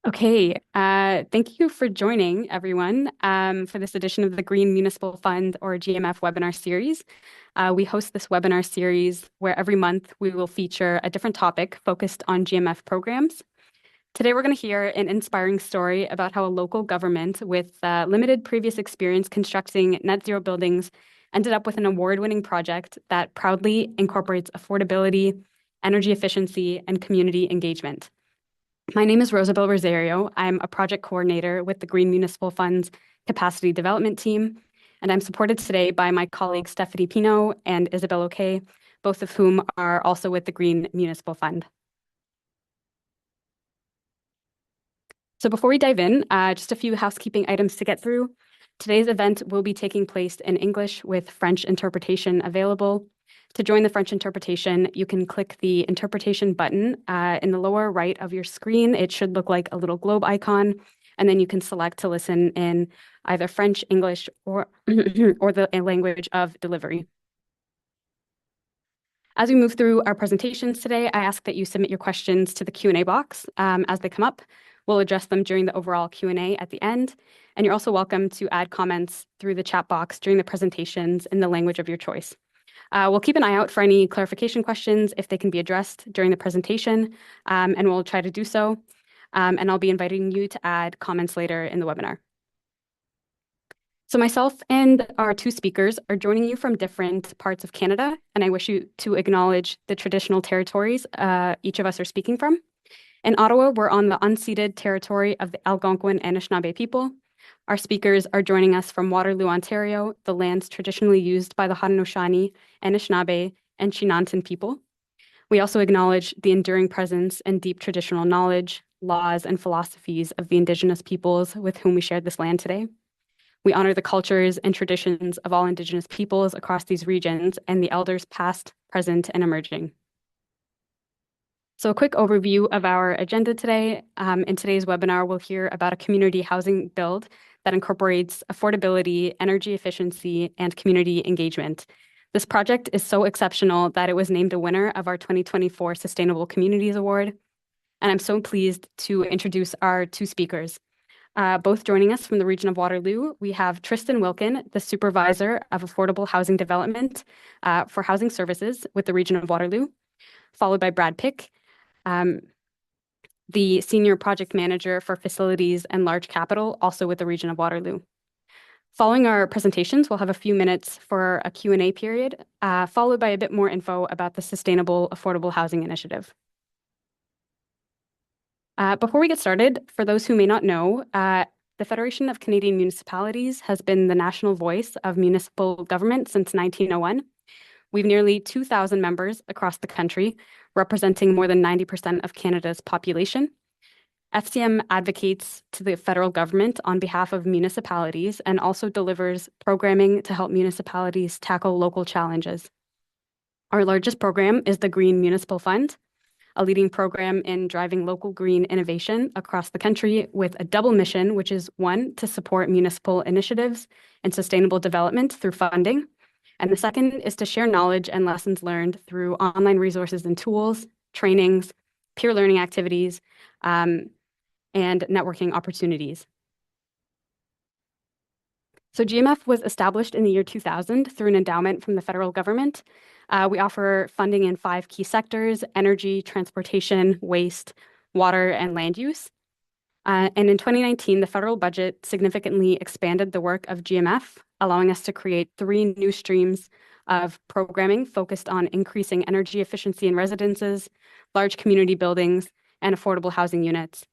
Okay, thank you for joining everyone for this edition of the Green Municipal Fund or GMF webinar series. We host this webinar series where every month we will feature a different topic focused on GMF programs. Today we're going to hear an inspiring story about how a local government with limited previous experience constructing net zero buildings ended up with an award-winning project that proudly incorporates affordability, energy efficiency, and community engagement. My name is Rosabel Rosario. I'm a project coordinator with the Green Municipal Fund's Capacity Development Team, and I'm supported today by my colleagues Stephanie Pino and Isabel O'Kay, both of whom are also with the Green Municipal Fund. So before we dive in, just a few housekeeping items to get through. Today's event will be taking place in English with French interpretation available. To join the French interpretation, you can click the interpretation button in the lower right of your screen. It should look like a little globe icon, and then you can select to listen in either French, English, or, or the language of delivery. As we move through our presentations today, I ask that you submit your questions to the Q&A box as they come up. We'll address them during the overall Q&A at the end, and you're also welcome to add comments through the chat box during the presentations in the language of your choice. We'll keep an eye out for any clarification questions if they can be addressed during the presentation, and we'll try to do so. And I'll be inviting you to add comments later in the webinar. So myself and our two speakers are joining you from different parts of Canada, and I wish you to acknowledge the traditional territories each of us are speaking from. In Ottawa, we're on the unceded territory of the Algonquin and Anishinaabe people. Our speakers are joining us from Waterloo, Ontario, the lands traditionally used by the Haudenosaunee, Anishinaabe, and Chinantan people. We also acknowledge the enduring presence and deep traditional knowledge, laws, and philosophies of the Indigenous peoples with whom we share this land today. We honor the cultures and traditions of all Indigenous peoples across these regions and the elders past, present, and emerging. So a quick overview of our agenda today. In today's webinar, we'll hear about a community housing build that incorporates affordability, energy efficiency, and community engagement. This project is so exceptional that it was named a winner of our 2024 Sustainable Communities Award. And I'm so pleased to introduce our two speakers. Both joining us from the region of Waterloo, we have Tristan Wilkin, the Supervisor of Affordable Housing Development for Housing Services with the region of Waterloo, followed by Brad Pick, the Senior Project Manager for Facilities and Large Capital, also with the region of Waterloo. Following our presentations, we'll have a few minutes for a Q&A period, followed by a bit more info about the Sustainable Affordable Housing Initiative. Before we get started, for those who may not know, the Federation of Canadian Municipalities has been the national voice of municipal government since 1901. We've nearly 2,000 members across the country, representing more than 90% of Canada's population. FCM advocates to the federal government on behalf of municipalities and also delivers programming to help municipalities tackle local challenges. Our largest program is the Green Municipal Fund, a leading program in driving local green innovation across the country with a double mission, which is one, to support municipal initiatives and sustainable development through funding. And the second is to share knowledge and lessons learned through online resources and tools, trainings, peer learning activities, and networking opportunities. So GMF was established in the year 2000 through an endowment from the federal government. We offer funding in 5 key sectors: energy, transportation, waste, water, and land use. And in 2019, the federal budget significantly expanded the work of GMF, allowing us to create 3 new streams of programming focused on increasing energy efficiency in residences, large community buildings, and affordable housing units.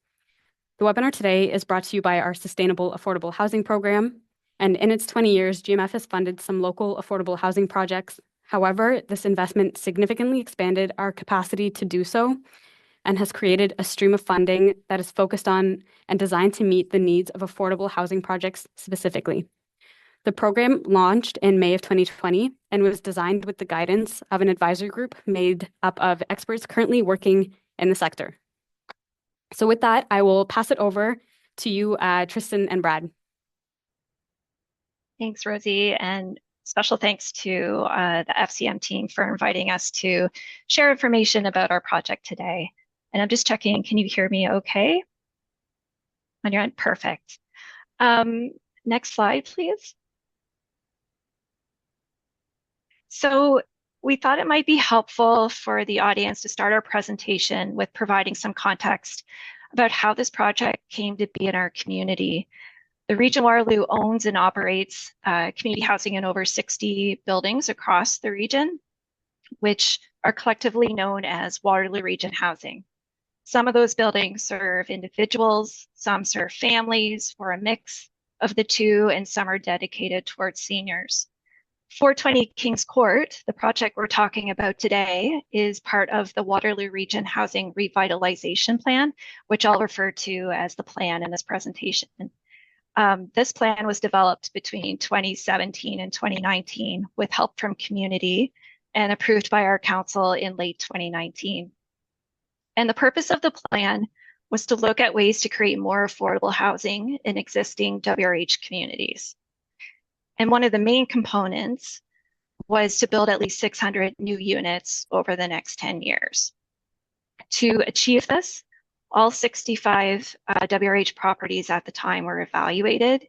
The webinar today is brought to you by our Sustainable Affordable Housing Program, and in its 20 years, GMF has funded some local affordable housing projects. However, this investment significantly expanded our capacity to do so and has created a stream of funding that is focused on and designed to meet the needs of affordable housing projects specifically. The program launched in May of 2020 and was designed with the guidance of an advisory group made up of experts currently working in the sector. So with that, I will pass it over to you, Tristan and Brad. Thanks, Rosie, and special thanks to the FCM team for inviting us to share information about our project today. And I'm just checking, can you hear me okay? On your end, perfect. Next slide, please. So we thought it might be helpful for the audience to start our presentation with providing some context about how this project came to be in our community. The Region Waterloo owns and operates community housing in over 60 buildings across the region, which are collectively known as Waterloo Region Housing. Some of those buildings serve individuals, some serve families, or a mix of the two, and some are dedicated towards seniors. 420 Kings Court, the project we're talking about today, is part of the Waterloo Region Housing Revitalization Plan, which I'll refer to as the plan in this presentation. This plan was developed between 2017 and 2019 with help from community and approved by our council in late 2019. And the purpose of the plan was to look at ways to create more affordable housing in existing WRH communities. And one of the main components was to build at least 600 new units over the next 10 years. To achieve this, all 65 WRH properties at the time were evaluated,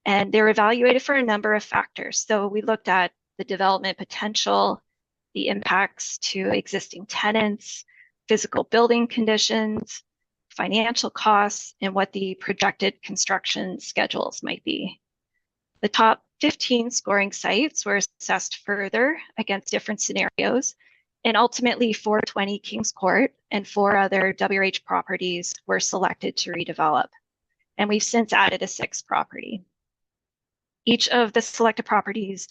and they were evaluated for a number of factors. So we looked at the development potential, the impacts to existing tenants, physical building conditions, financial costs, and what the projected construction schedules might be. The top 15 scoring sites were assessed further against different scenarios, and ultimately 420 Kings Court and 4 other WRH properties were selected to redevelop. And we've since added a 6th property. Each of the selected properties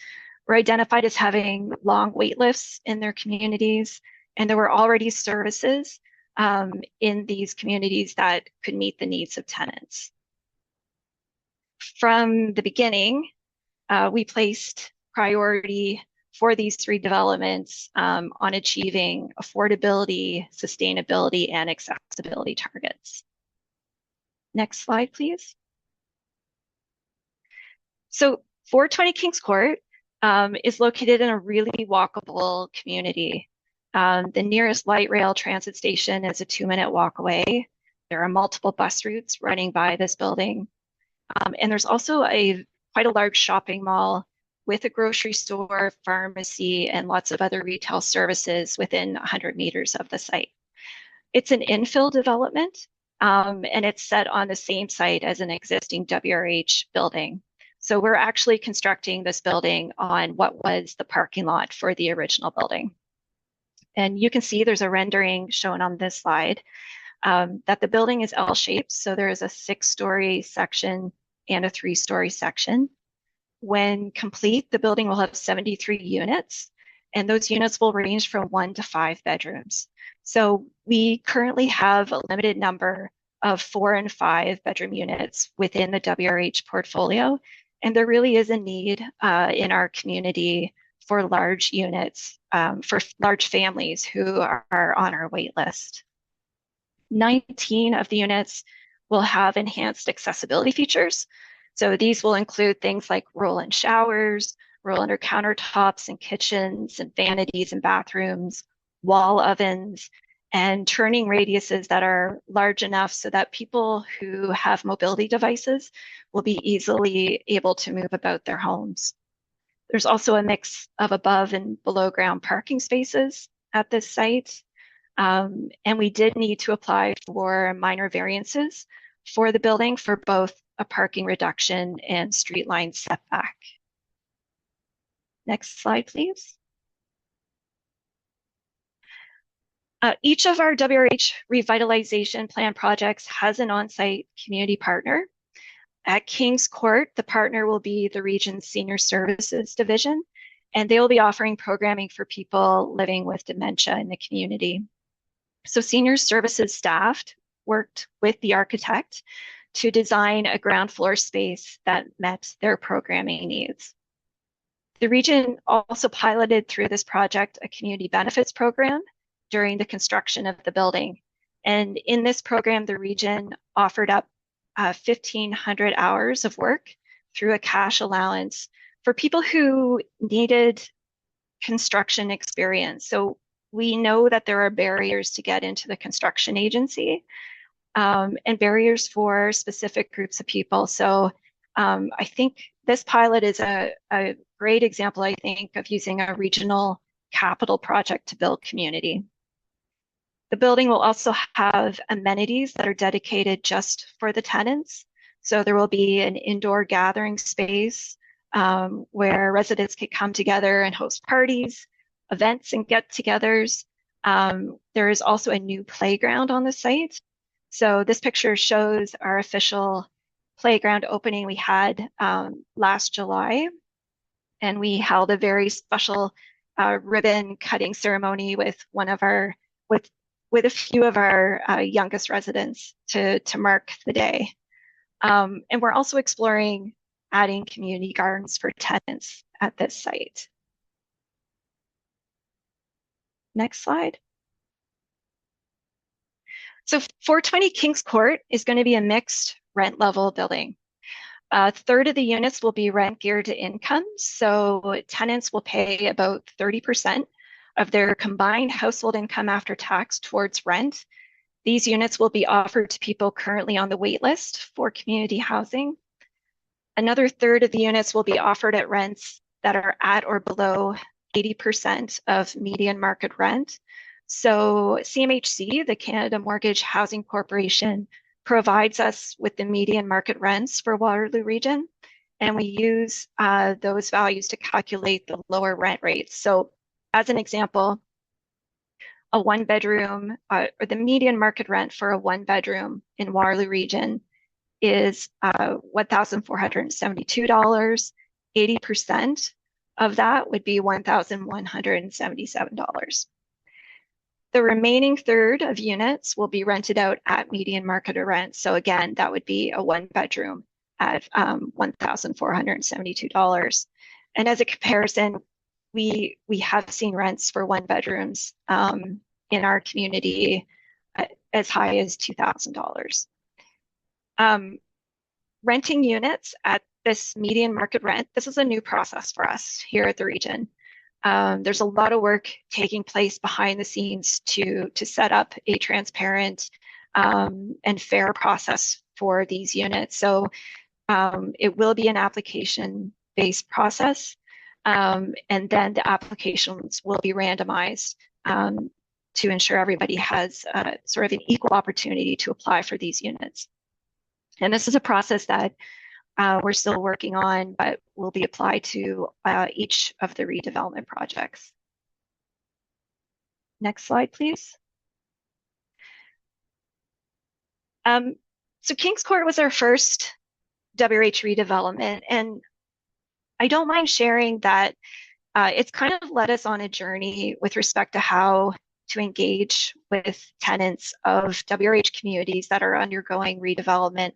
were identified as having long wait lists in their communities, and there were already services in these communities that could meet the needs of tenants. From the beginning, we placed priority for these 3 developments on achieving affordability, sustainability, and accessibility targets. Next slide, please. So 420 Kings Court is located in a really walkable community. The nearest light rail transit station is a 2-minute walk away. There are multiple bus routes running by this building. And there's also quite a large shopping mall with a grocery store, pharmacy, and lots of other retail services within 100 meters of the site. It's an infill development, and it's set on the same site as an existing WRH building. So we're actually constructing this building on what was the parking lot for the original building. And you can see there's a rendering shown on this slide that the building is L-shaped. So there is a 6-story section and a 3-story section. When complete, the building will have 73 units, and those units will range from 1 to 5 bedrooms. So we currently have a limited number of 4 and 5 bedroom units within the WRH portfolio, and there really is a need in our community for large units, for large families who are on our wait list. 19 of the units will have enhanced accessibility features. So these will include things like roll-in showers, roll-under countertops and kitchens and vanities and bathrooms, wall ovens, and turning radiuses that are large enough so that people who have mobility devices will be easily able to move about their homes. There's also a mix of above and below ground parking spaces at this site. And we did need to apply for minor variances for the building for both a parking reduction and street line setback. Next slide, please. Each of our WRH revitalization plan projects has an on-site community partner. At Kings Court, the partner will be the region's Senior Services Division, and they will be offering programming for people living with dementia in the community. So Senior Services staff worked with the architect to design a ground floor space that met their programming needs. The region also piloted through this project a community benefits program during the construction of the building. And in this program, the region offered up 1,500 hours of work through a cash allowance for people who needed construction experience. So we know that there are barriers to get into the construction agency. and barriers for specific groups of people. So I think this pilot is a great example, I think, of using a regional capital project to build community. The building will also have amenities that are dedicated just for the tenants. So there will be an indoor gathering space where residents can come together and host parties, events, and get-togethers. There is also a new playground on the site. So this picture shows our official playground opening we had last July, and we held a very special ribbon cutting ceremony with with a few of our youngest residents to mark the day. And we're also exploring adding community gardens for tenants at this site. Next slide. So 420 Kings Court is going to be a mixed rent level building. A third of the units will be rent geared to income. So tenants will pay about 30% of their combined household income after tax towards rent. These units will be offered to people currently on the wait list for community housing. Another third of the units will be offered at rents that are at or below 80% of median market rent. So CMHC, the Canada Mortgage Housing Corporation, provides us with the median market rents for Waterloo Region, and we use those values to calculate the lower rent rates. So as an example, a one bedroom or the median market rent for a one bedroom in Waterloo Region is $1,472. 80% of that would be $1,177. The remaining third of units will be rented out at median market rent. So again, that would be a one bedroom at $1,472. And as a comparison, we have seen rents for one bedrooms in our community as high as $2,000. Renting units at this median market rent, this is a new process for us here at the region. There's a lot of work taking place behind the scenes to set up a transparent and fair process for these units. So it will be an application-based process, and then the applications will be randomized to ensure everybody has sort of an equal opportunity to apply for these units. And this is a process that we're still working on, but will be applied to each of the redevelopment projects. Next slide, please. So Kings Court was our first WRH redevelopment, and I don't mind sharing that it's kind of led us on a journey with respect to how to engage with tenants of WRH communities that are undergoing redevelopment.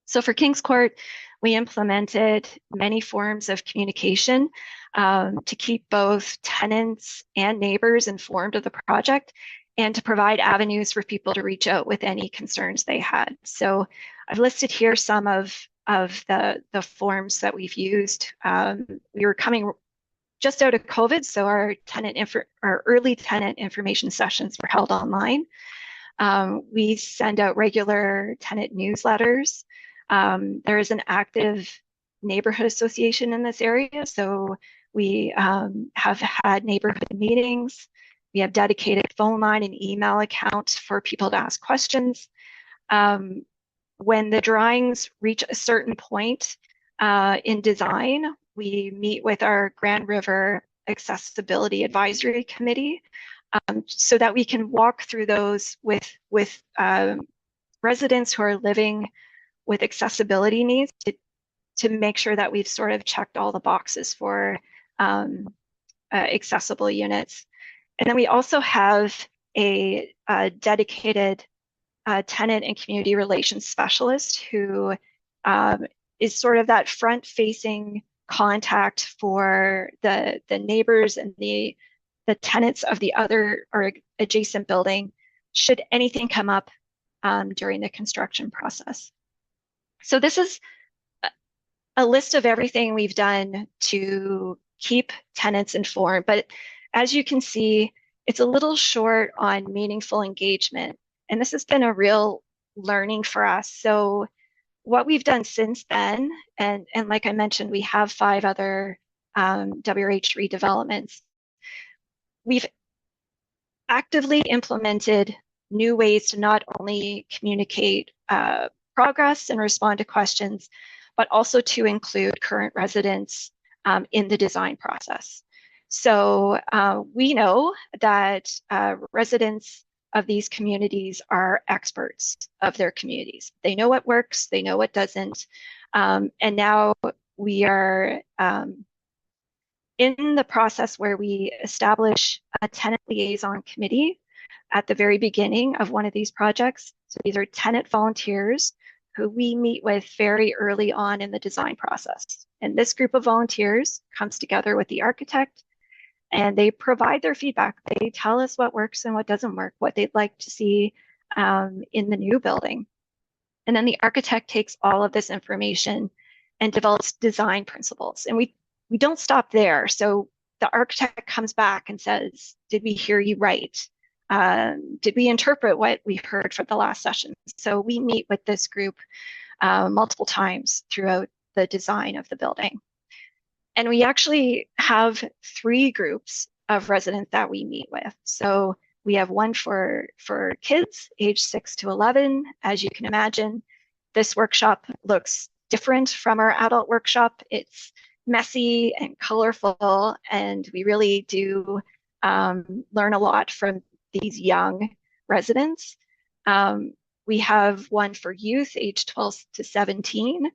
So for Kings Court, we implemented many forms of communication to keep both tenants and neighbors informed of the project and to provide avenues for people to reach out with any concerns they had. So I've listed here some of the forms that we've used. We were coming just out of COVID, so our early tenant information sessions were held online. We send out regular tenant newsletters. There is an active neighborhood association in this area, so we have had neighborhood meetings. We have dedicated phone line and email accounts for people to ask questions. When the drawings reach a certain point in design, we meet with our Grand River Accessibility Advisory Committee so that we can walk through those with residents who are living with accessibility needs to make sure that we've sort of checked all the boxes for accessible units. And then we also have a dedicated tenant and community relations specialist who is sort of that front-facing contact for the neighbors and the tenants of the other or adjacent building should anything come up during the construction process. So this is a list of everything we've done to keep tenants informed, but as you can see, it's a little short on meaningful engagement. And this has been a real learning for us. So what we've done since then, and like I mentioned, we have 5 other WRH redevelopments. We've actively implemented new ways to not only communicate progress and respond to questions, but also to include current residents in the design process. So we know that residents of these communities are experts of their communities. They know what works, they know what doesn't. And now we are in the process where we establish a tenant liaison committee at the very beginning of one of these projects. So these are tenant volunteers who we meet with very early on in the design process. And this group of volunteers comes together with the architect and they provide their feedback. They tell us what works and what doesn't work, what they'd like to see in the new building. And then the architect takes all of this information and develops design principles. And we don't stop there. So the architect comes back and says, did we hear you right? Did we interpret what we heard from the last session? So we meet with this group multiple times throughout the design of the building. And we actually have 3 groups of residents that we meet with. So we have one for kids age 6 to 11. As you can imagine, this workshop looks different from our adult workshop. It's messy and colorful, and we really do learn a lot from these young residents. We have one for youth age 12 to 17.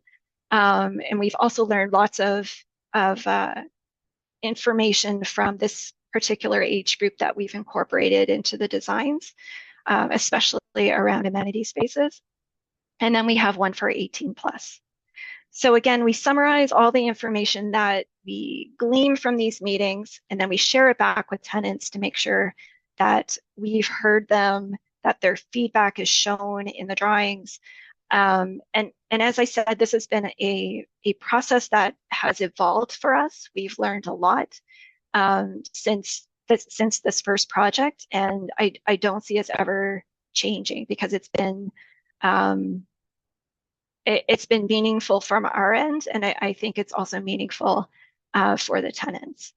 And we've also learned lots of information from this particular age group that we've incorporated into the designs, especially around amenity spaces. And then we have one for 18 plus. So again, we summarize all the information that we glean from these meetings, and then we share it back with tenants to make sure that we've heard them, that their feedback is shown in the drawings. And as I said, this has been a process that has evolved for us. We've learned a lot since this first project, and I don't see us ever changing because it's been meaningful from our end, and I think it's also meaningful for the tenants.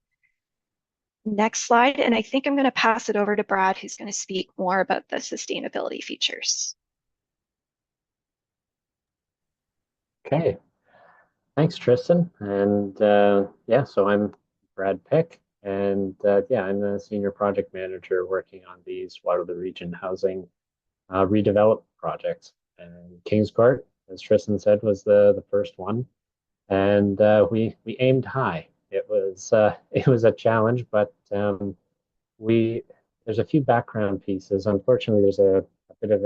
Next slide, and I think I'm going to pass it over to Brad, who's going to speak more about the sustainability features. Okay, thanks, Tristan. And yeah, so I'm Brad Pick, and yeah, I'm the senior project manager working on these Waterloo Region Housing redevelopment projects. And Kings Court, as Tristan said, was the first one, and we aimed high. It was a challenge, but there's a few background pieces. Unfortunately, there's a bit of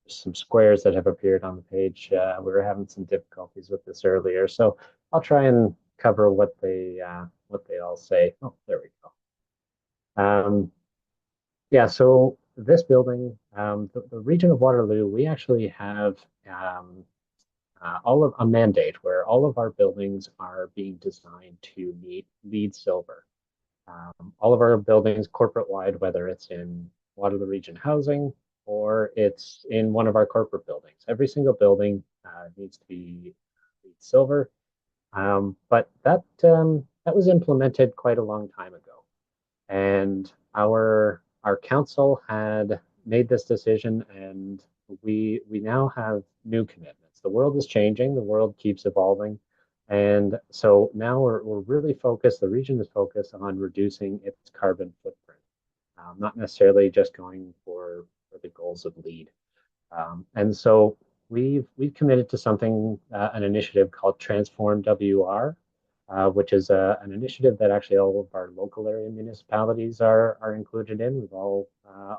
some squares that have appeared on the page. We were having some difficulties with this earlier, so I'll try and cover what they all say. Oh, there we go. Yeah, so this building, the region of Waterloo, we actually have a mandate where all of our buildings are being designed to meet LEED Silver. All of our buildings corporate-wide, whether it's in Waterloo Region Housing or it's in one of our corporate buildings. Every single building needs to be LEED Silver. But that was implemented quite a long time ago. And our council had made this decision, and we now have new commitments. The world is changing, the world keeps evolving. And so now we're really focused, the region is focused on reducing its carbon footprint, not necessarily just going for the goals of LEED. And so we've committed to something, an initiative called Transform WR, which is an initiative that actually all of our local area municipalities are included in. We've all,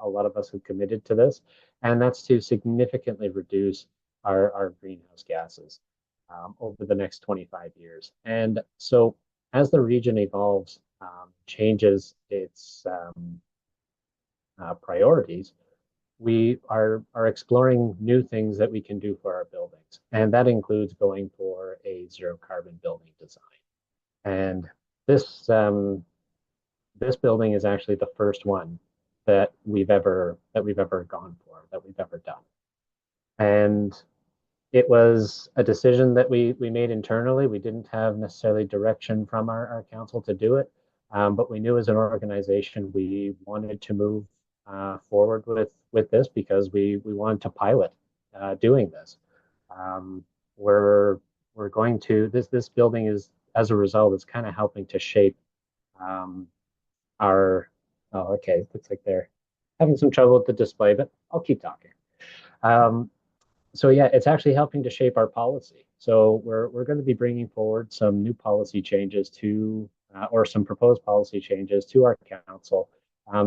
a lot of us have committed to this, and that's to significantly reduce our greenhouse gases over the next 25 years. And so as the region evolves, changes its priorities, we are exploring new things that we can do for our buildings. And that includes going for a zero carbon building design. And this building is actually the first one that we've ever gone for, that we've ever done. And it was a decision that we made internally. We didn't have necessarily direction from our council to do it, but we knew as an organization we wanted to move forward with this because we wanted to pilot doing this. Um, we're we're going to this building is as a result it's kind of helping to shape um, our. Oh, okay. Looks like they're having some trouble with the display, but I'll keep talking. Um, so yeah, it's actually helping to shape our policy. So we're going to be bringing forward some new policy changes to, or some proposed policy changes to our council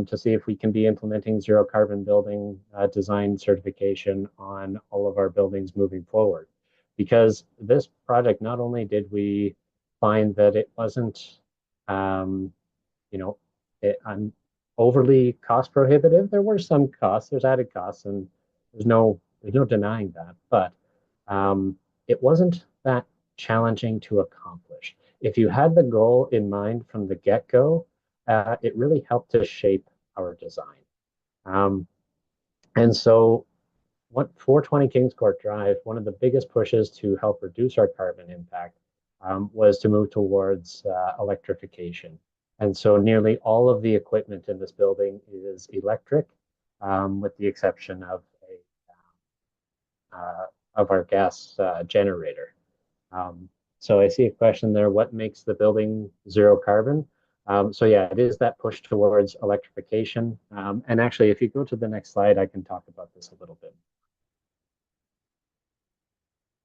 to see if we can be implementing zero carbon building design certification on all of our buildings moving forward. Because this project, not only did we find that it wasn't, um, you know, I'm overly cost prohibitive. There were some costs, there's added costs, and there's no denying that. But it wasn't that challenging to accomplish. If you had the goal in mind from the get-go, it really helped to shape our design. Um, and so what 420 Kings Court Drive, one of the biggest pushes to help reduce our carbon impact was to move towards electrification. And so nearly all of the equipment in this building is electric, with the exception of our gas generator. Um, so I see a question there, what makes the building zero carbon? So yeah, it is that push towards electrification. And actually, if you go to the next slide, I can talk about this a little bit.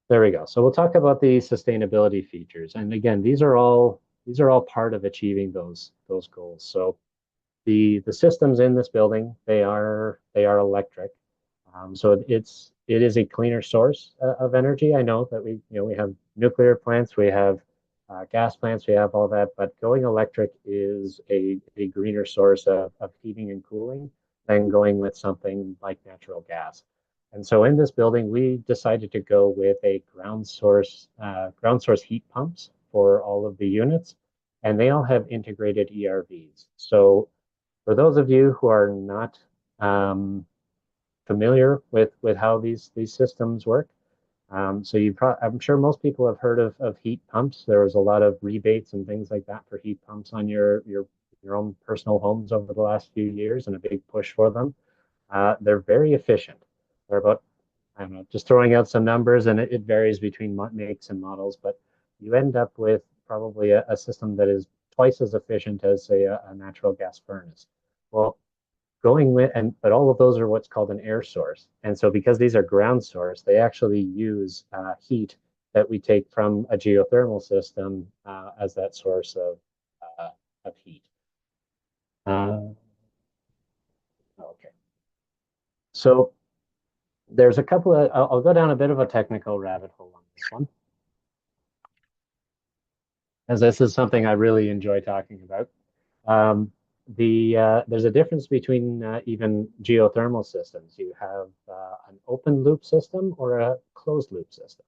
There we go. So we'll talk about the sustainability features. And again, these are all part of achieving those goals. So the systems in this building, they are electric. So it is a cleaner source of energy. I know that we have nuclear plants, we have gas plants, we have all that, but going electric is a greener source of heating and cooling than going with something like natural gas. And so in this building, we decided to go with a ground source heat pumps for all of the units, and they all have integrated ERVs. So for those of you who are not familiar with how these systems work, so I'm sure most people have heard of heat pumps. There was a lot of rebates and things like that for heat pumps on your own personal homes over the last few years, and a big push for them. They're very efficient. They're about, I don't know, just throwing out some numbers, and it varies between makes and models, but you end up with probably a system that is twice as efficient as, say, a natural gas furnace. Well, but all of those are what's called an air source. And so because these are ground source, they actually use heat that we take from a geothermal system as that source of heat. Okay. So there's a couple of, I'll go down a bit of a technical rabbit hole on this one, as this is something I really enjoy talking about. Um, there's a difference between even geothermal systems. You have an open loop system or a closed loop system.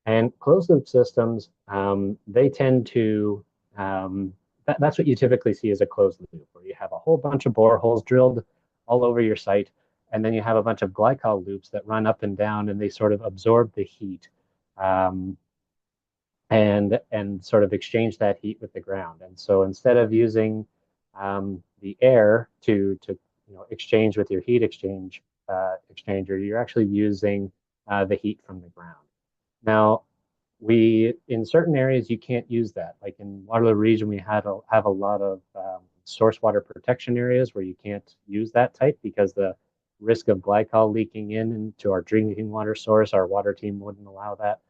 And closed loop systems, they tend to, that's what you typically see as a closed loop, where you have a whole bunch of boreholes drilled all over your site, and then you have a bunch of glycol loops that run up and down, and they sort of absorb the heat um, and sort of exchange that heat with the ground. And so instead of using the air to exchange with your heat exchanger, you're actually using the heat from the ground. Now, in certain areas you can't use that. Like in Waterloo Region, we have a lot of source water protection areas where you can't use that type because the risk of glycol leaking into our drinking water source, our water team wouldn't allow that.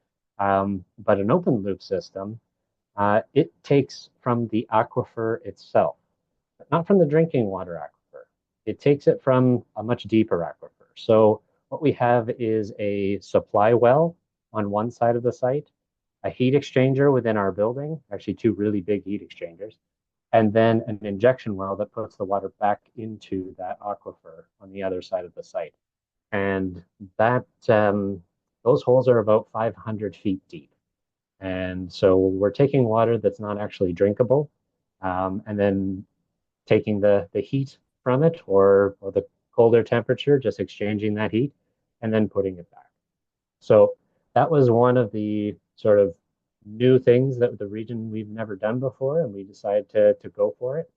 But an open loop system, it takes from the aquifer itself, but not from the drinking water aquifer. It takes it from a much deeper aquifer. So what we have is a supply well on one side of the site, a heat exchanger within our building, actually two really big heat exchangers, and then an injection well that puts the water back into that aquifer on the other side of the site. And that those holes are about 500 feet deep. And so we're taking water that's not actually drinkable, and then taking the heat from it or the colder temperature, just exchanging that heat, and then putting it back. So that was one of the sort of new things that the region we've never done before, and we decided to go for it.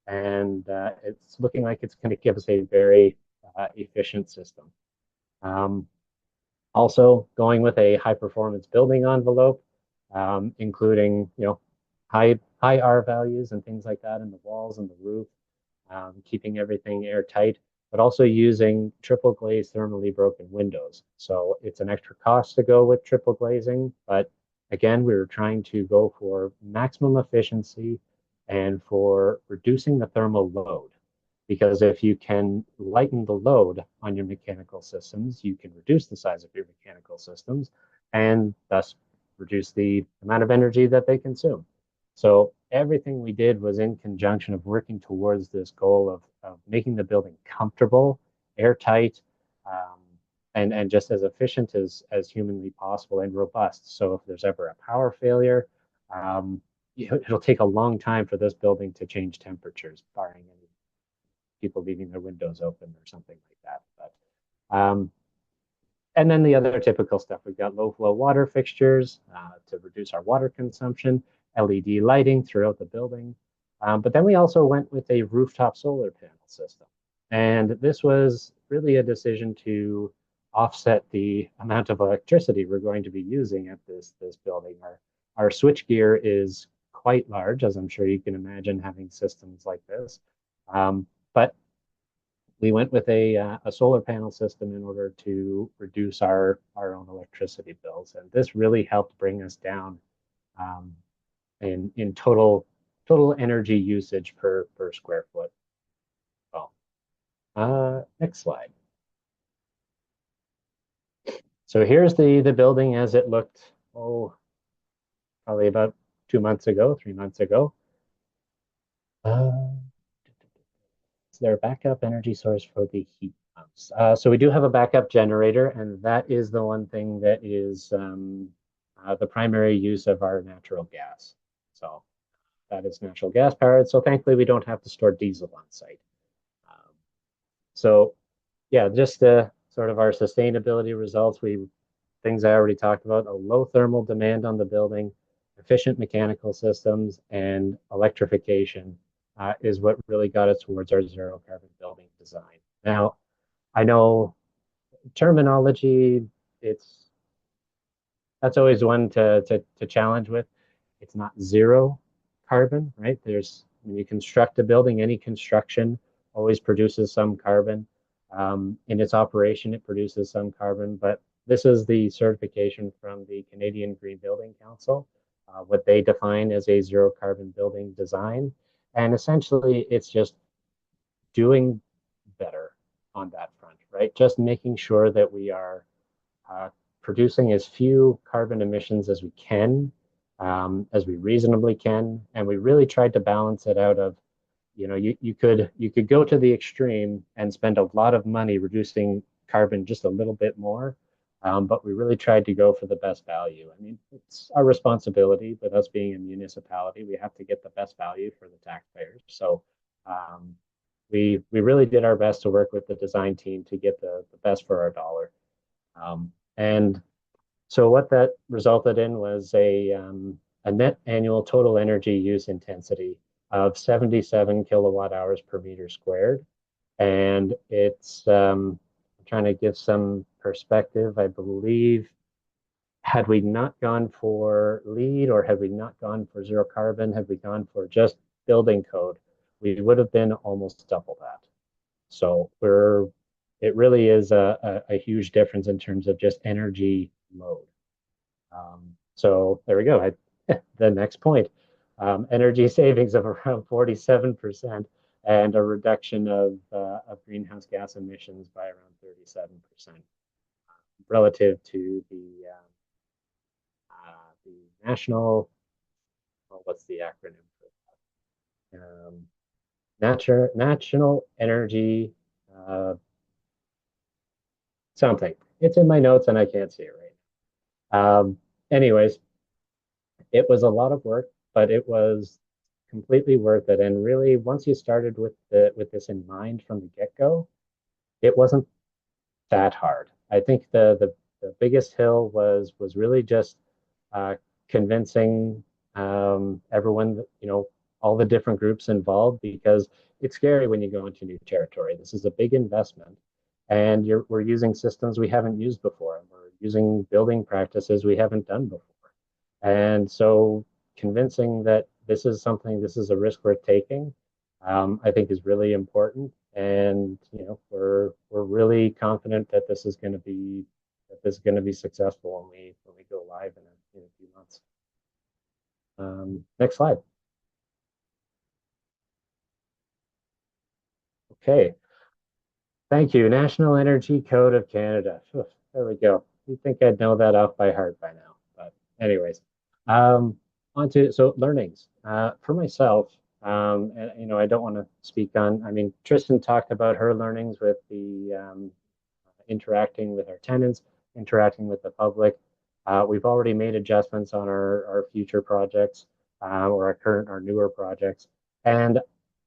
And it's looking like it's going to give us a very efficient system. Um, Also going with a high performance building envelope, including high R values and things like that in the walls and the roof, keeping everything airtight, but also using triple glazed thermally broken windows. So it's an extra cost to go with triple glazing, but again, we were trying to go for maximum efficiency and for reducing the thermal load. Because if you can lighten the load on your mechanical systems, you can reduce the size of your mechanical systems and thus reduce the amount of energy that they consume. So everything we did was in conjunction of working towards this goal of making the building comfortable, airtight, um, and just as efficient as humanly possible and robust. So if there's ever a power failure, um, it'll take a long time for this building to change temperatures, barring any people leaving their windows open or something like that. But and then the other typical stuff, we've got low flow water fixtures to reduce our water consumption, LED lighting throughout the building. But then we also went with a rooftop solar panel system. And this was really a decision to offset the amount of electricity we're going to be using at this building. Our switch gear is quite large, as I'm sure you can imagine having systems like this. But we went with a solar panel system in order to reduce our own electricity bills, and this really helped bring us down um, in total energy usage per square foot. Well, next slide. So here's the building as it looked, probably about 2 months ago, 3 months ago. Is there a backup energy source for the heat pumps? So we do have a backup generator, and that is the one thing that is the primary use of our natural gas. So that is natural gas powered. So thankfully, we don't have to store diesel on site. So yeah, just sort of our sustainability results. Things I already talked about, a low thermal demand on the building, efficient mechanical systems, and electrification is what really got us towards our zero carbon building design. Now, I know terminology, that's always one to challenge with. It's not zero carbon, right? When you construct a building, any construction always produces some carbon. In its operation, it produces some carbon, but this is the certification from the Canadian Green Building Council, what they define as a zero carbon building design. And essentially, it's just doing better on that front, right? Just making sure that we are uh, producing as few carbon emissions as we can, as we reasonably can, and we really tried to balance it out of, you could go to the extreme and spend a lot of money reducing carbon just a little bit more, but we really tried to go for the best value. I mean, it's our responsibility, with us being a municipality, we have to get the best value for the taxpayers. So we really did our best to work with the design team to get the best for our dollar. And so what that resulted in was a net annual total energy use intensity of 77 kilowatt hours per meter squared. And I'm trying to give some perspective. I believe, had we not gone for LEED, or had we not gone for zero carbon, had we gone for just building code, we would have been almost double that. So it really is a huge difference in terms of just energy load. So there we go. The next point, energy savings of around 47% and a reduction of greenhouse gas emissions by around 37% relative to the national, well, what's the acronym for that? National Energy something. It's in my notes and I can't see it right. Anyways, it was a lot of work, but it was completely worth it. And really, once you started with this in mind from the get-go, it wasn't that hard. I think the biggest hill was really just convincing everyone, all the different groups involved, because it's scary when you go into new territory. This is a big investment, and we're using systems we haven't used before. We're using building practices we haven't done before. And so convincing that this is a risk worth taking, I think is really important. And we're really confident that this is going to be successful when we go live in a few months. Next slide. Okay. Thank you. National Energy Code of Canada. There we go. You'd think I'd know that off by heart by now. But anyways, so learnings. For myself, and I don't want to speak on, Tristan talked about her learnings with the interacting with our tenants, interacting with the public. We've already made adjustments on our future projects, or our newer projects. And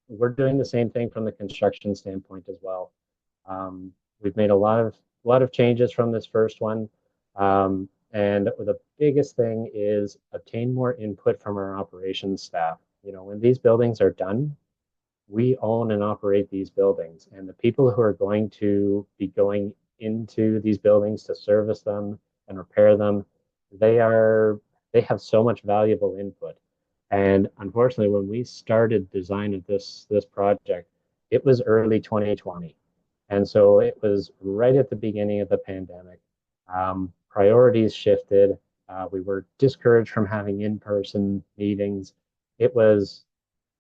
we're doing the same thing from the construction standpoint as well. We've made a lot of changes from this first one. And the biggest thing is obtain more input from our operations staff. When these buildings are done, we own and operate these buildings, and the people who are going to be going into these buildings to service them and repair them, they have so much valuable input. And unfortunately, when we started design of this project, it was early 2020. And so it was right at the beginning of the pandemic. Priorities shifted. We were discouraged from having in-person meetings. It was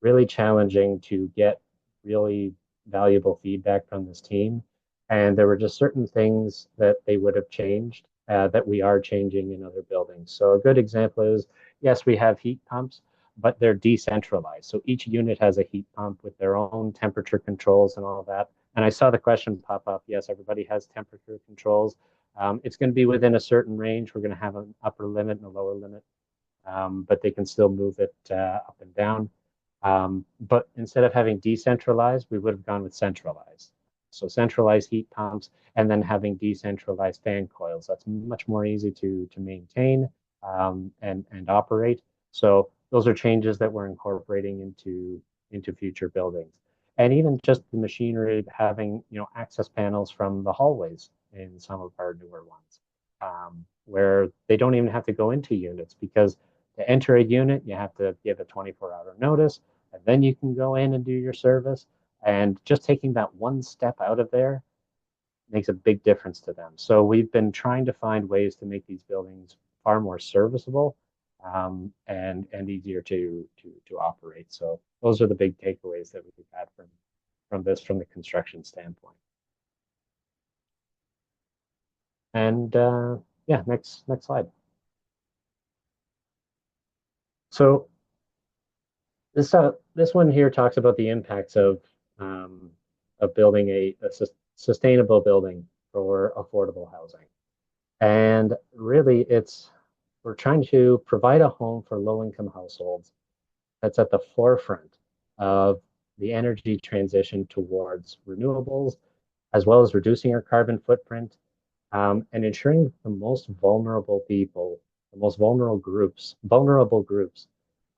really challenging to get really valuable feedback from this team. And there were just certain things that they would have changed that we are changing in other buildings. So a good example is, yes, we have heat pumps, but they're decentralized. So each unit has a heat pump with their own temperature controls and all of that. And I saw the question pop up. Yes, everybody has temperature controls. It's going to be within a certain range. We're going to have an upper limit and a lower limit, but they can still move it up and down. But instead of having decentralized, we would have gone with centralized. So centralized heat pumps and then having decentralized fan coils. That's much more easy to maintain and operate. So those are changes that we're incorporating into future buildings. And even just the machinery having access panels from the hallways in some of our newer ones, where they don't even have to go into units, because to enter a unit, you have to give a 24-hour notice, and then you can go in and do your service. And just taking that one step out of there makes a big difference to them. So we've been trying to find ways to make these buildings far more serviceable, and easier to operate. So those are the big takeaways that we've had from the construction standpoint. And yeah, next slide. So this one here talks about the impacts of building a sustainable building for affordable housing. And really, we're trying to provide a home for low-income households that's at the forefront of the energy transition towards renewables, as well as reducing our carbon footprint, and ensuring the most vulnerable people, the most vulnerable groups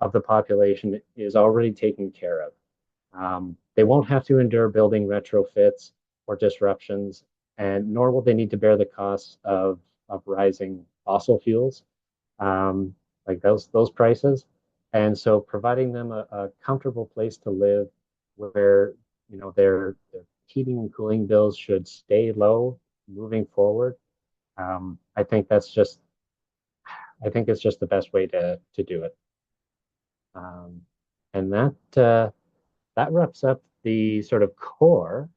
of the population is already taken care of. They won't have to endure building retrofits or disruptions, and nor will they need to bear the costs of rising fossil fuels, like those prices. And so providing them a comfortable place to live where their heating and cooling bills should stay low moving forward. I think it's just the best way to do it. And that wraps up the sort of core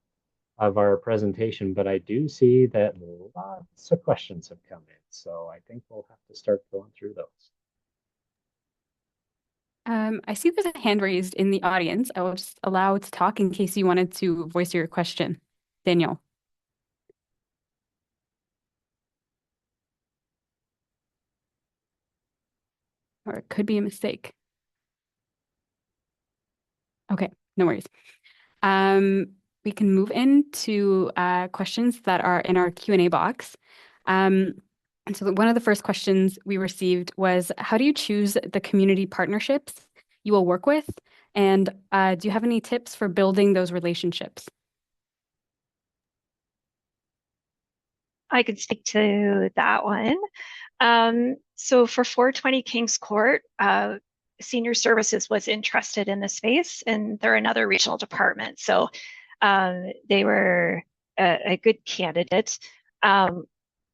of our presentation, but I do see that lots of questions have come in. So I think we'll have to start going through those. I see there's a hand raised in the audience. I will just allow it to talk in case you wanted to voice your question. Daniel. Or it could be a mistake. Okay, no worries. We can move into questions that are in our Q&A box. And so one of the first questions we received was, how do you choose the community partnerships you will work with? And do you have any tips for building those relationships? I can speak to that one. So for 420 Kings Court, Senior Services was interested in the space, and they're another regional department. So they were a good candidate.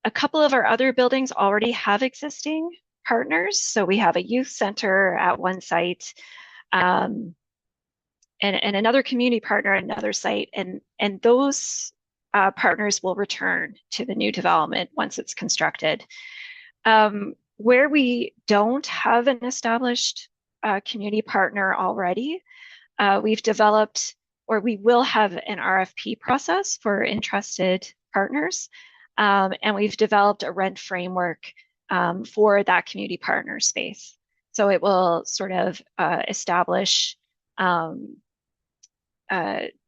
A couple of our other buildings already have existing partners. So we have a youth center at one site, and another community partner at another site, and those partners will return to the new development once it's constructed. Where we don't have an established community partner already, we've developed, or we will have an RFP process for interested partners, and we've developed a rent framework for that community partner space. So it will sort of establish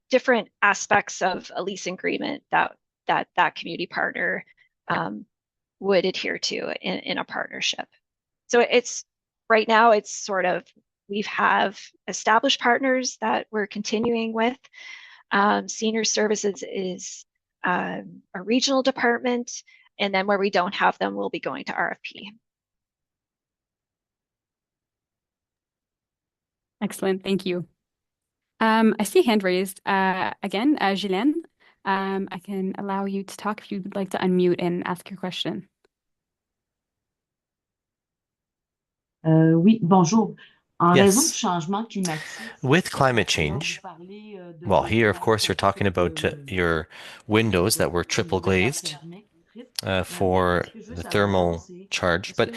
different aspects of a lease agreement that community partner would adhere to in a partnership. So it's right now it's sort of we have established partners that we're continuing with. Senior Services is a regional department, and then where we don't have them, we'll be going to RFP. Excellent, thank you. I see hand raised again, Ghislaine. I can allow you to talk if you'd like to unmute and ask your question. Oui, bonjour. En raison du Yes. changement climatique, With climate change, well, here, of course, you're talking about your windows that were triple glazed for the thermal charge, but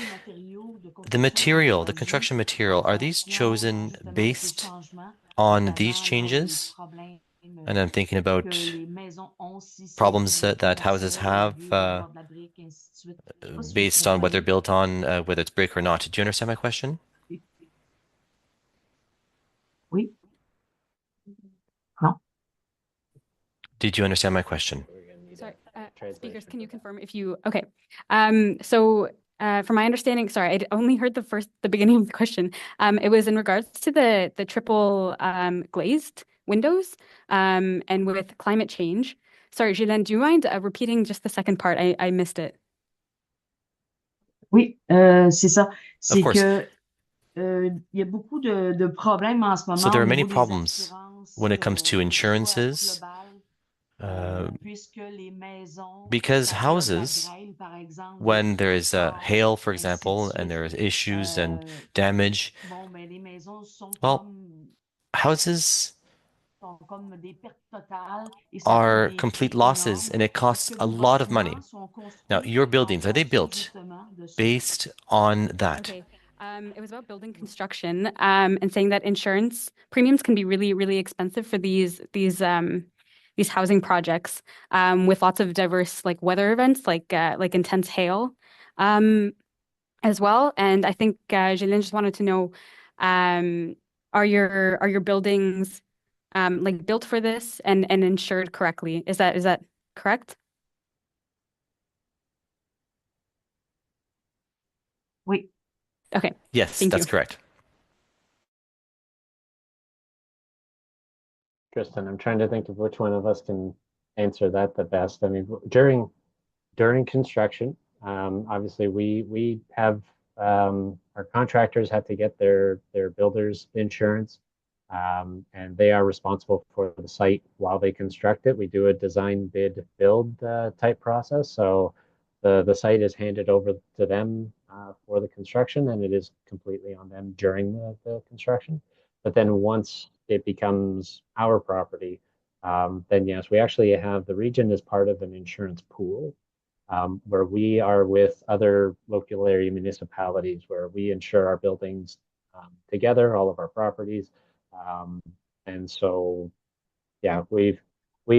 the material, the construction material, are these chosen based on these changes? And I'm thinking about problems that houses have based on what they're built on, whether it's brick or not. Do you understand my question? Oui. Non. Did you understand my question? Sorry, speakers, can you confirm if you, okay. From my understanding, sorry, I only heard the beginning of the question. It was in regards to the triple glazed windows and with climate change. Sorry, Ghislaine, do you mind repeating just the second part? I missed it. Oui, c'est ça. Of C'est course. que il y a beaucoup de problèmes en ce moment. So there au are many niveau des problems assurances, when it comes to au insurances, global, puisque les maisons, because en période de la houses, grêle, par exemple, when there is forts, hail, for ainsi de example, and suite, there is issues and damage, bon, ben, les maisons sont well, houses comme des pertes totales et ça coûte are des complete frais losses énormes. and it costs Est-ce que a vos lot of money. bâtiments sont construits Now, your buildings, are they en fonction built justement de ça? based on that? Okay. It was about building construction and saying that insurance premiums can be really, really expensive for these housing projects with lots of diverse like weather events like intense hail as well. And I think Ghislaine just wanted to know, are your buildings like built for this and insured correctly? Is that correct? Oui. Okay. Yes, Thank that's you. correct. Tristan, I'm trying to think of which one of us can answer that the best. I mean, during construction, obviously we have our contractors have to get their builder's insurance, and they are responsible for the site while they construct it. We do a design bid build type process, so the site is handed over to them for the construction, and it is completely on them during the construction. But then once it becomes our property, then yes, we actually have the region as part of an insurance pool, where we are with other local area municipalities where we insure our buildings together, all of our properties. And so, yeah, we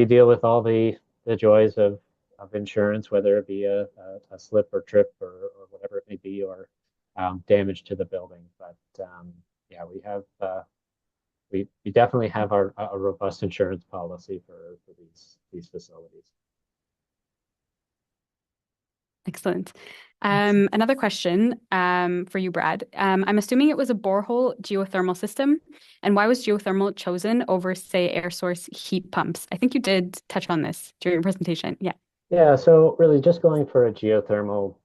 deal with all the joys of insurance, whether it be a slip or trip or whatever it may be, or damage to the building. But yeah, we definitely have a robust insurance policy for these facilities. Excellent. Another question for you, Brad. I'm assuming it was a borehole geothermal system. And why was geothermal chosen over, say, air source heat pumps? I think you did touch on this during your presentation. Yeah. Yeah, so really just going for a geothermal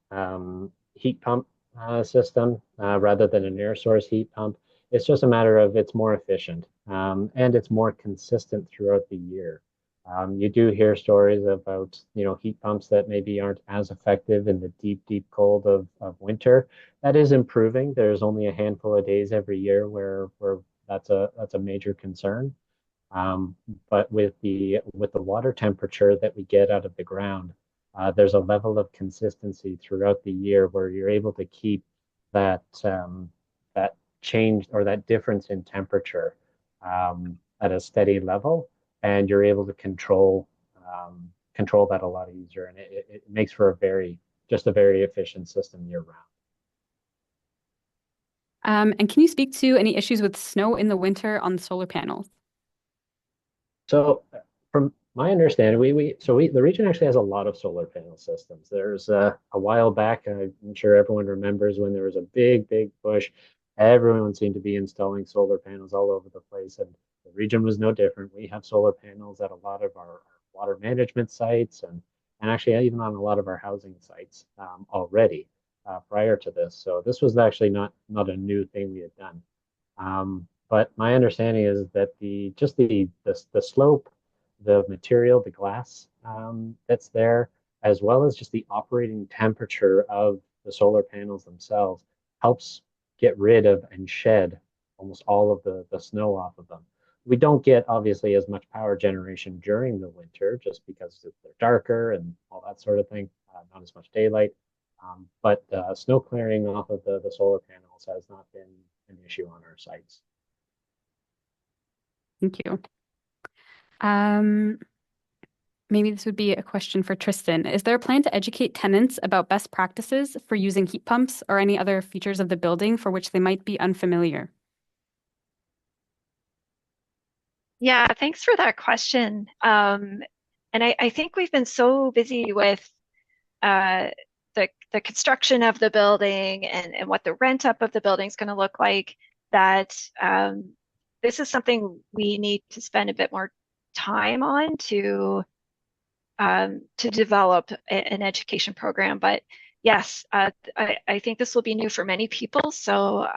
heat pump system rather than an air source heat pump. It's just a matter of it's more efficient and it's more consistent throughout the year. You do hear stories about, heat pumps that maybe aren't as effective in the deep, deep cold of winter. That is improving. There's only a handful of days every year where that's a major concern. Um, but with the water temperature that we get out of the ground, there's a level of consistency throughout the year where you're able to keep that change or that difference in temperature at a steady level, and you're able to control that a lot easier, and it makes for just a very efficient system year round. And can you speak to any issues with snow in the winter on the solar panels? So from my understanding, the region actually has a lot of solar panel systems. There's a while back, I'm sure everyone remembers when there was a big, big push. Everyone seemed to be installing solar panels all over the place, and the region was no different. We have solar panels at a lot of our water management sites and actually even on a lot of our housing sites already prior to this. So this was actually not a new thing we had done. But my understanding is that the slope, the material, the glass that's there, as well as just the operating temperature of the solar panels themselves, helps get rid of and shed almost all of the snow off of them. We don't get obviously as much power generation during the winter just because they're darker and all that sort of thing, not as much daylight. But snow clearing off of the solar panels has not been an issue on our sites. Thank you. Maybe this would be a question for Tristan. Is there a plan to educate tenants about best practices for using heat pumps or any other features of the building for which they might be unfamiliar? Yeah, thanks for that question. And I think we've been so busy with uh, the construction of the building and what the rent up of the building is going to look like that this is something we need to spend a bit more time on to develop an education program. But yes, I think this will be new for many people. So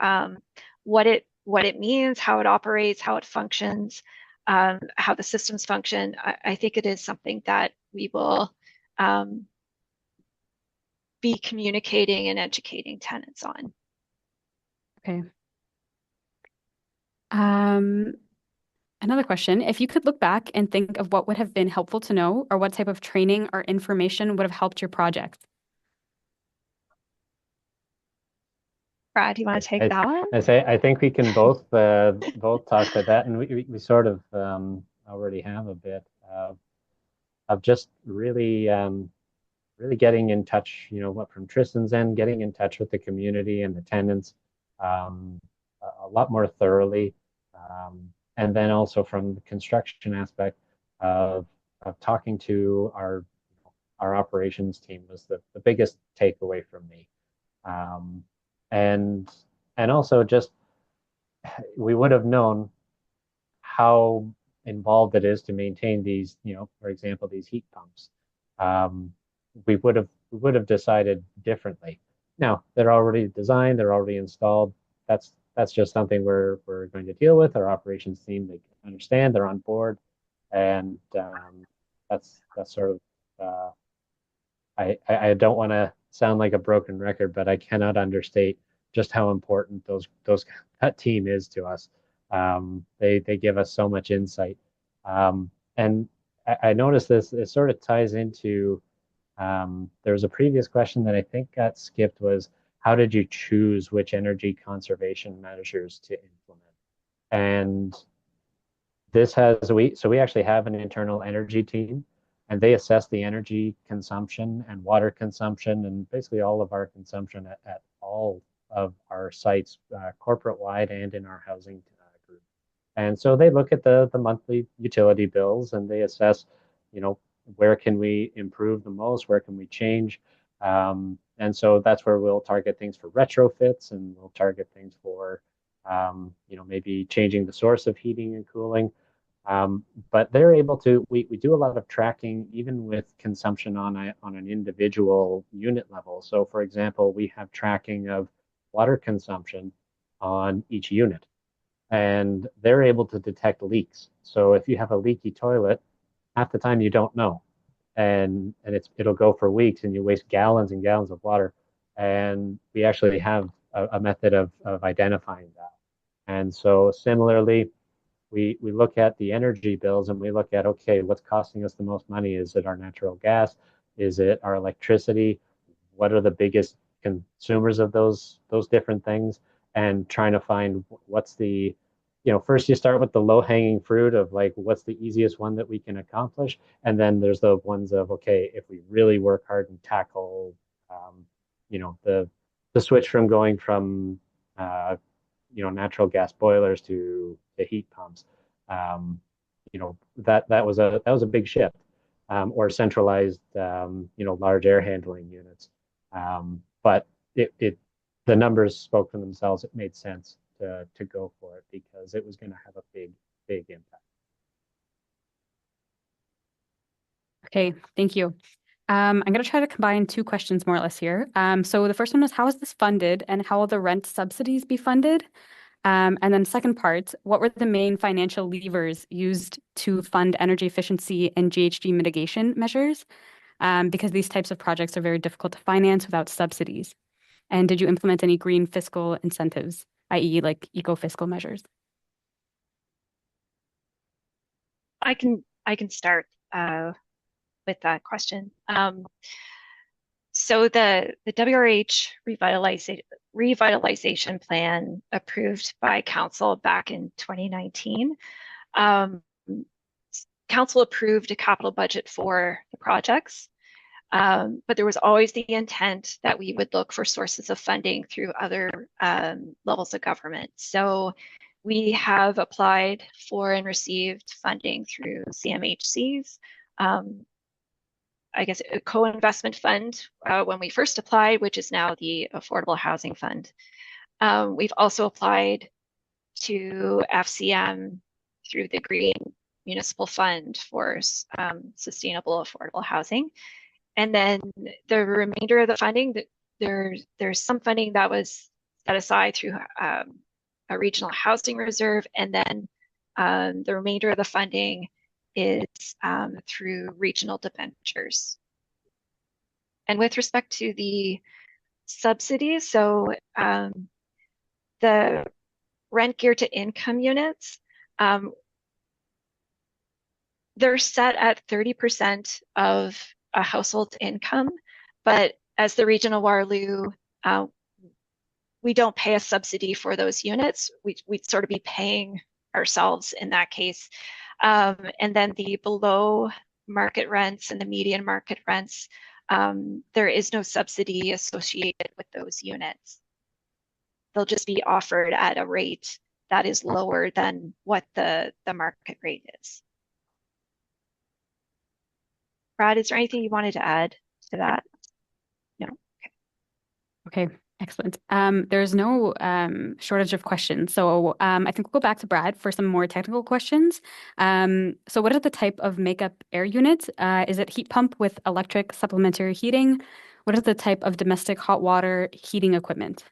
what it means, how it operates, how it functions, how the systems function, I think it is something that we will be communicating and educating tenants on. Okay. Another question, if you could look back and think of what would have been helpful to know or what type of training or information would have helped your project? Brad, do you want to take that one? I think we can both talk to that, and we sort of already have a bit of just really getting in touch, what from Tristan's end, getting in touch with the community and the tenants a lot more thoroughly. And then also from the construction aspect of talking to our operations team was the biggest takeaway from me. And also just we would have known how involved it is to maintain these, for example, these heat pumps. We would have decided differently. Now they're already designed, they're already installed. That's just something we're going to deal with. Our operations team, they understand, they're on board, and that's sort of I don't want to sound like a broken record, but I cannot understate just how important that team is to us. They give us so much insight, and I noticed this. It sort of ties into. There was a previous question that I think got skipped was how did you choose which energy conservation measures to implement? And we actually have an internal energy team, and they assess the energy consumption and water consumption and basically all of our consumption at all of our sites, corporate wide and in our housing group. And so they look at the monthly utility bills and they assess, where can we improve the most, where can we change, And so that's where we'll target things for retrofits, and we'll target things for, maybe changing the source of heating and cooling. But they're able to, we do a lot of tracking even with consumption on an individual unit level. So for example, we have tracking of water consumption on each unit, and they're able to detect leaks. So if you have a leaky toilet, half the time you don't know. And it'll go for weeks and you waste gallons and gallons of water. And we actually have a method of identifying that. And so similarly, we look at the energy bills and we look at, okay, what's costing us the most money? Is it our natural gas? Is it our electricity? What are the biggest consumers of those different things? And trying to find what's the, first you start with the low hanging fruit of like, what's the easiest one that we can accomplish? And then there's the ones of, okay, if we really work hard and tackle, the switch from going from, natural gas boilers to heat pumps. That was a big shift, or centralized, large air handling units. But the numbers spoke for themselves. It made sense to go for it because it was going to have a big impact. Okay, thank you. I'm going to try to combine two questions more or less here. So the first one was, how is this funded and how will the rent subsidies be funded? And then second part, what were the main financial levers used to fund energy efficiency and GHG mitigation measures? Because these types of projects are very difficult to finance without subsidies. And did you implement any green fiscal incentives, i.e. like eco-fiscal measures? I can start with that question. So the WRH revitalization plan approved by council back in 2019. Council approved a capital budget for the projects, but there was always the intent that we would look for sources of funding through other levels of government. So we have applied for and received funding through CMHC's, I guess, a co-investment fund when we first applied, which is now the Affordable Housing Fund. We've also applied to FCM through the Green Municipal Fund for sustainable affordable housing. And then the remainder of the funding, there's some funding that was set aside through a regional housing reserve, and then the remainder of the funding is through regional debentures. And with respect to the subsidies, so the rent geared to income units, they're set at 30% of a household's income, but as the Region of Waterloo, we don't pay a subsidy for those units. We'd sort of be paying ourselves in that case. And then the below market rents and the median market rents, there is no subsidy associated with those units. They'll just be offered at a rate that is lower than what the market rate is. Brad, is there anything you wanted to add to that? No. Okay, excellent. There's no shortage of questions. So I think we'll go back to Brad for some more technical questions. So what is the type of makeup air unit? Is it heat pump with electric supplementary heating? What is the type of domestic hot water heating equipment?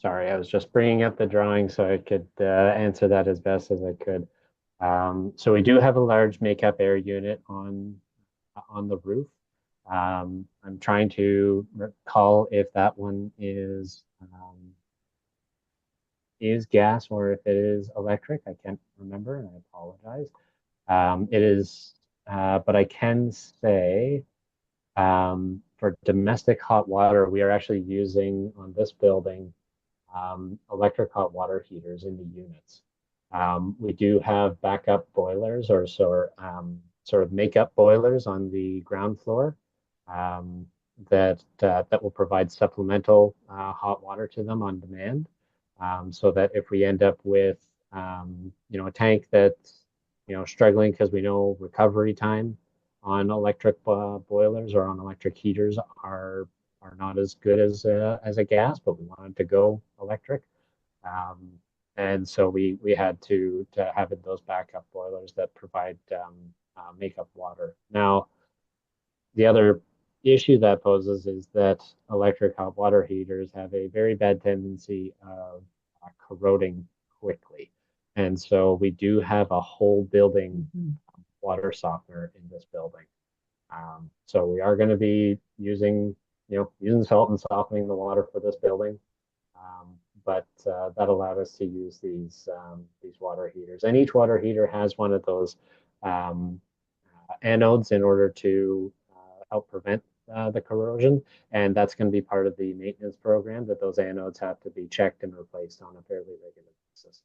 Sorry, I was just bringing up the drawing so I could answer that as best as I could. So we do have a large makeup air unit on the roof. I'm trying to recall if that one is gas or if it is electric. I can't remember, and I apologize. It is, but I can say for domestic hot water, we are actually using on this building electric hot water heaters in the units. We do have backup boilers or sort of makeup boilers on the ground floor that will provide supplemental hot water to them on demand, so that if we end up with A tank that's, struggling because we know recovery time on electric boilers or on electric heaters are not as good as a gas, but we wanted to go electric. Um, and so we had to have those backup boilers that provide makeup water. Now, the other issue that poses is that electric hot water heaters have a very bad tendency of corroding quickly. And so we do have a whole building water softener in this building. So we are going to be using salt and softening the water for this building. But that allowed us to use these water heaters. And each water heater has one of those anodes in order to help prevent the corrosion. And that's going to be part of the maintenance program, that those anodes have to be checked and replaced on a fairly regular basis.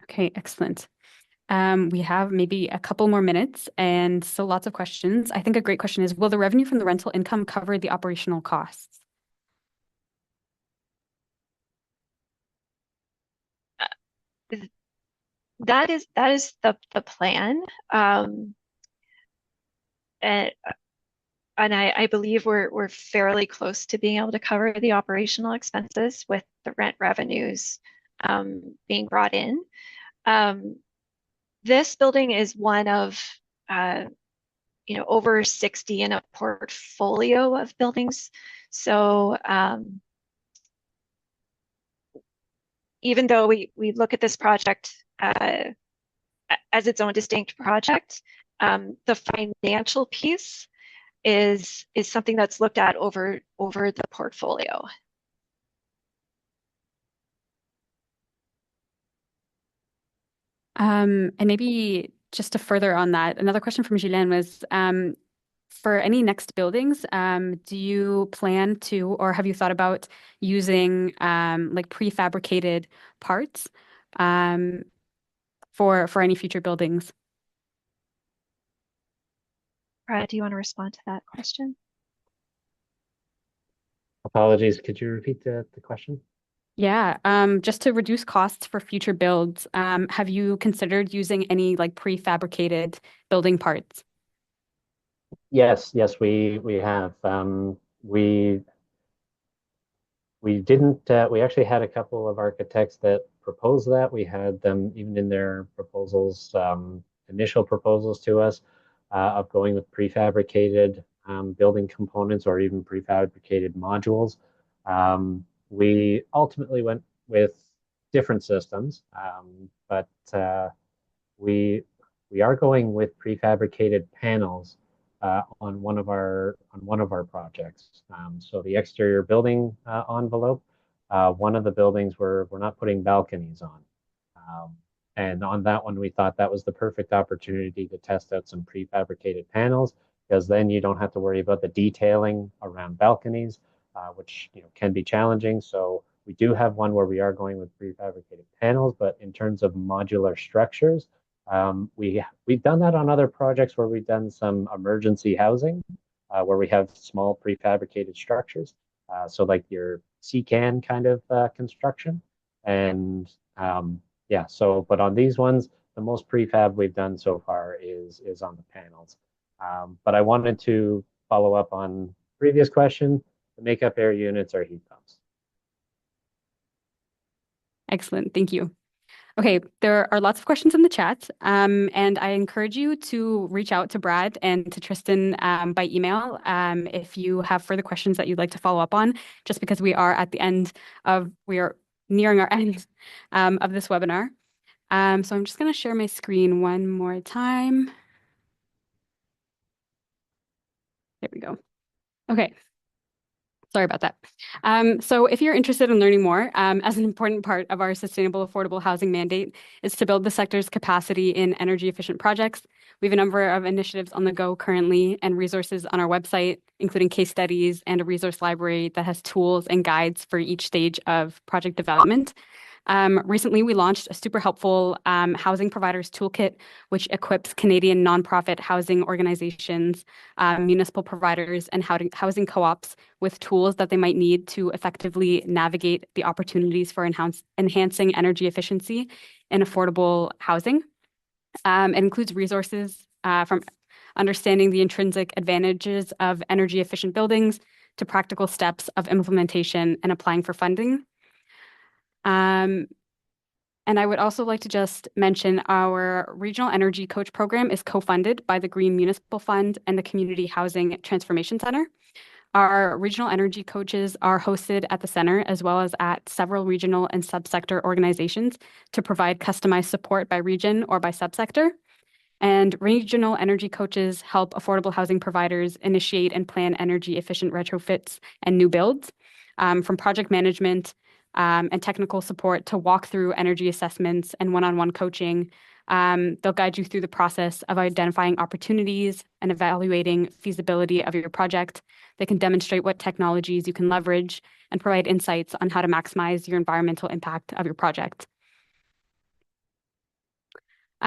Okay, excellent. We have maybe a couple more minutes and still lots of questions. I think a great question is, will the revenue from the rental income cover the operational costs? That is the plan. And I believe we're fairly close to being able to cover the operational expenses with the rent revenues being brought in. This building is one of over 60 in a portfolio of buildings. So even though we look at this project as its own distinct project, the financial piece is something that's looked at over the portfolio. And maybe just to further on that, another question from Ghislaine was, for any next buildings, do you plan to, or have you thought about using like prefabricated parts for any future buildings? Brad, do you want to respond to that question? Apologies, could you repeat the question? Yeah, just to reduce costs for future builds, have you considered using any like prefabricated building parts? Yes, we have. We didn't. We actually had a couple of architects that proposed that. We had them even in their proposals, initial proposals to us, of going with prefabricated building components or even prefabricated modules. We ultimately went with different systems, but we are going with prefabricated panels on one of our projects. So the exterior building envelope, one of the buildings we're not putting balconies on. And on that one, we thought that was the perfect opportunity to test out some prefabricated panels, because then you don't have to worry about the detailing around balconies, which can be challenging. So we do have one where we are going with prefabricated panels, but in terms of modular structures, we've done that on other projects where we've done some emergency housing, where we have small prefabricated structures. So like your CCAN kind of construction. And yeah, so but on these ones, the most prefab we've done so far is on the panels. But I wanted to follow up on previous question. The makeup air units are heat pumps. Excellent, thank you. Okay, there are lots of questions in the chat, and I encourage you to reach out to Brad and to Tristan by email if you have further questions that you'd like to follow up on, just because we are nearing our end of this webinar. So I'm just going to share my screen one more time. There we go. Okay. Sorry about that. So if you're interested in learning more, as an important part of our sustainable, affordable housing mandate is to build the sector's capacity in energy efficient projects. We have a number of initiatives on the go currently and resources on our website, including case studies and a resource library that has tools and guides for each stage of project development. Recently, we launched a super helpful housing providers toolkit, which equips Canadian nonprofit housing organizations, municipal providers, and housing co-ops with tools that they might need to effectively navigate the opportunities for enhancing energy efficiency and affordable housing. It includes resources from understanding the intrinsic advantages of energy efficient buildings to practical steps of implementation and applying for funding. And I would also like to just mention our Regional Energy Coach program is co-funded by the Green Municipal Fund and the Community Housing Transformation Center. Our regional energy coaches are hosted at the center as well as at several regional and subsector organizations to provide customized support by region or by subsector. And regional energy coaches help affordable housing providers initiate and plan energy efficient retrofits and new builds, from project management and technical support to walk through energy assessments and one-on-one coaching. They'll guide you through the process of identifying opportunities and evaluating feasibility of your project. They can demonstrate what technologies you can leverage and provide insights on how to maximize your environmental impact of your project.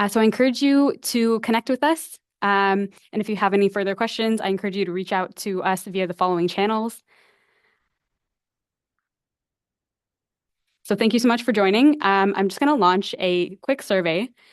So I encourage you to connect with us. And if you have any further questions, I encourage you to reach out to us via the following channels. So thank you so much for joining. I'm just going to launch a quick survey.